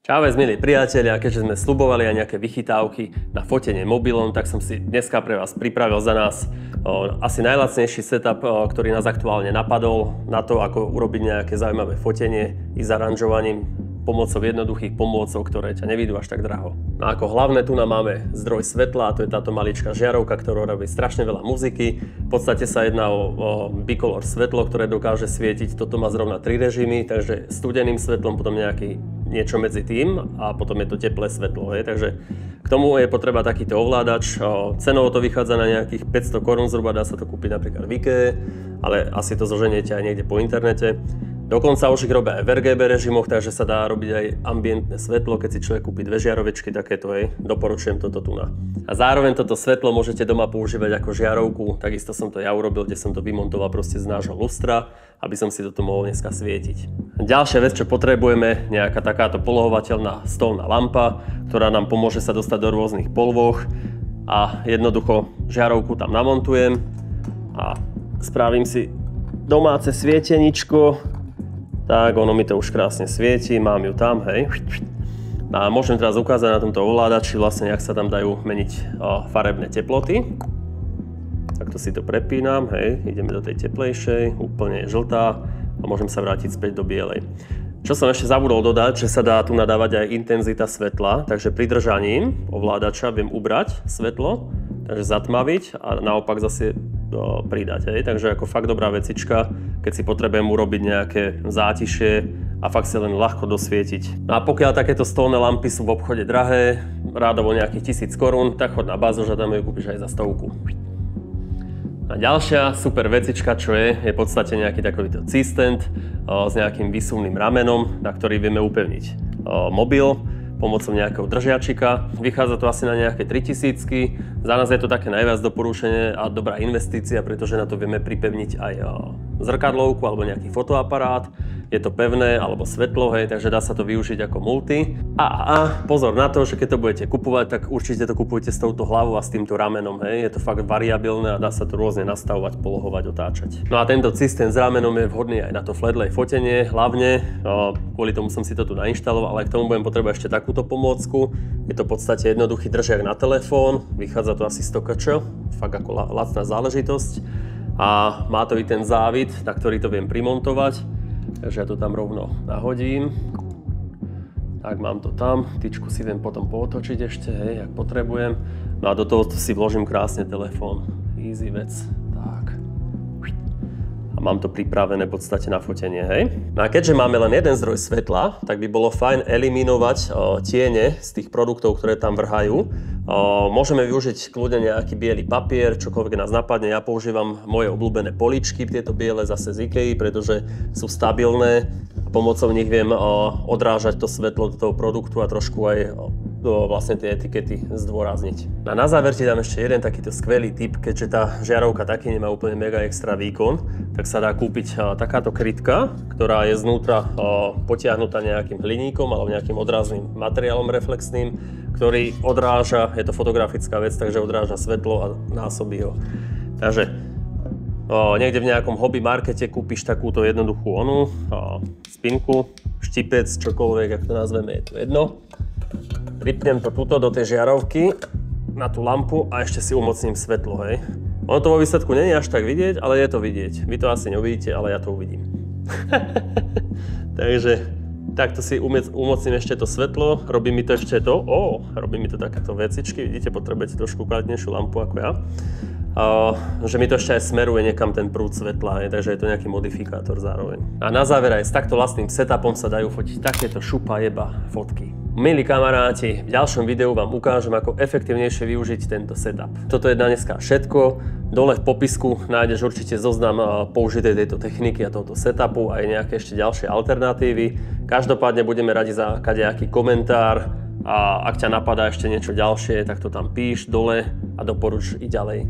Čaute, milí priatelia, keďže sme sľubovali aj nejaké vychytávky na fotenie mobilom, tak som si dneska pre vás pripravil za nás asi najlacnejší setup, ktorý nás aktuálne napadol na to, ako urobiť nejaké zaujímavé fotenie i s aranžovaním pomocou jednoduchých pomôcok, ktoré ťa nevidú až tak draho. No ako hlavné tu nám máme zdroj svetla, a to je táto maličká žiarovka, ktorá robí strašne veľa muziky. V podstate sa jedná o bicolor svetlo, ktoré dokáže svietiť. Toto má zrovna 3 režimy, takže studeným svetlom, potom niečo medzi tým a potom je to teplé svetlo. Takže k tomu je potreba takýto ovládač. Cenovo to vychádza na nejakých 500 korún zhruba, dá sa to kúpiť napríklad v IKEA, ale asi to zoženiete aj niekde po internete. Dokonca už ich robia aj v RGB režimoch, takže sa dá robiť aj ambientné svetlo, keď si človek kúpi 2 žiarovečky takéto, doporučujem toto tu na. A zároveň toto svetlo môžete doma používať ako žiarovku, takisto som to ja urobil, kde som to vymontoval proste z nášho lustra, aby som si toto mohol dneska svietiť. Ďalšia vec, čo potrebujeme, nejaká takáto polohovateľná stolná lampa, ktorá nám pomôže sa dostať do rôznych polôch a jednoducho žiarovku tam namontujem a spravím si domáce svieteničko. Tak, ono mi to už krásne svieti, mám ju tam, hej. A môžem teraz ukázať na tomto ovládači vlastne, jak sa tam dajú meniť farebné teploty. Takto si to prepínam, hej, ideme do tej teplejšej, úplne žltá a môžem sa vrátiť späť do bielej. Čo som ešte zabudol dodať, že sa dá tu nadávať aj intenzita svetla, takže pridržaním ovládača viem ubrať svetlo, takže zatmaviť a naopak zase pridať. Takže ako fakt dobrá vecička, keď si potrebujem urobiť nejaké zátišie a fakt sa len ľahko dosvietiť. No a pokiaľ takéto stolné lampy sú v obchode drahé, rádovo nejakých 1000 korún, tak chod na Bazoš a tam ju kúpiš aj za 100. A ďalšia super vecička, čo je v podstate nejaký takýto C-stand s nejakým výsuvným ramenom, na ktorý vieme upevniť mobil pomocou nejakého držiačika. Vychádza to asi na nejaké 3000. Za nás je to také najviac doporučenie a dobrá investícia, pretože na to vieme pripevniť aj zrkadlovku alebo nejaký fotoaparát. Je to pevné alebo svetlo, hej, takže dá sa to využiť ako multi. A pozor na to, že keď to budete kupovať, tak určite to kupujte s touto hlavou a s týmto ramenom, hej. Je to fakt variabilné a dá sa to rôzne nastavovať, polohovať, otáčať. No a tento systém s ramenom je vhodný aj na to flatlay fotenie, hlavne. Kvôli tomu som si to tu nainštaloval, ale k tomu budem potrebovať ešte takúto pomôcku. Je to v podstate jednoduchý držiak na telefón, vychádza to asi 100 kč, fakt ako lacná záležitosť. A má to i ten závit, na ktorý to viem primontovať. Takže ja to tam rovno nahodím. Tak mám to tam, tyčku si viem potom pootočiť ešte, hej, ak potrebujem. No a do toho si vložím krásne telefón. Easy vec. Tak. A mám to pripravené v podstate na fotenie, hej. No a keďže máme len jeden zdroj svetla, tak by bolo fajn eliminovať tiene z tých produktov, ktoré tam vrhajú. Môžeme využiť kľudne nejaký biely papier, čokoľvek nás napadne. Ja používam moje obľúbené poličky, tieto biele zase z IKEA, pretože sú stabilné a pomocou nich viem odrážať to svetlo do toho produktu a trošku aj vlastne tie etikety zdôrazniť. A na záver ti dám ešte jeden takýto skvelý tip, keďže tá žiarovka taký nemá úplne mega extra výkon, tak sa dá kúpiť takáto krytka, ktorá je znútra potiahnutá nejakým hliníkom alebo nejakým odrázným materiálom reflexným, ktorý odráža, je to fotografická vec, takže odráža svetlo a násobí ho. Takže niekde v nejakom hobby markete kúpiš takúto jednoduchú spinku, štipec, čokoľvek, ak to nazveme, je to jedno. Pripnem to tuto do tej žiarovky na tú lampu a ešte si umocním svetlo, hej. Ono to vo výsledku nie je až tak vidieť, ale je to vidieť. Vy to asi neuvidíte, ale ja to uvidím. Takže takto si umocním ešte to svetlo, robí mi to ešte to, robí mi to takéto vecičky, vidíte, potrebujete trošku kvalitnejšiu lampu ako ja. Že mi to ešte aj smeruje niekam ten prúd svetla, takže je to nejaký modifikátor zároveň. A na záver aj s takto vlastným setupom sa dajú fotiť takéto šupa jeba fotky. Milí kamaráti, v ďalšom videu vám ukážem, ako efektívnejšie využiť tento setup. Toto je na dneska všetko. Dole v popisku nájdeš určite zoznam použitej tejto techniky a tohto setupu a aj nejaké ešte ďalšie alternatívy. Každopádne budeme radi za kadejaký komentár a ak ťa napadá ešte niečo ďalšie, tak to tam píš dole a doporuč i ďalej.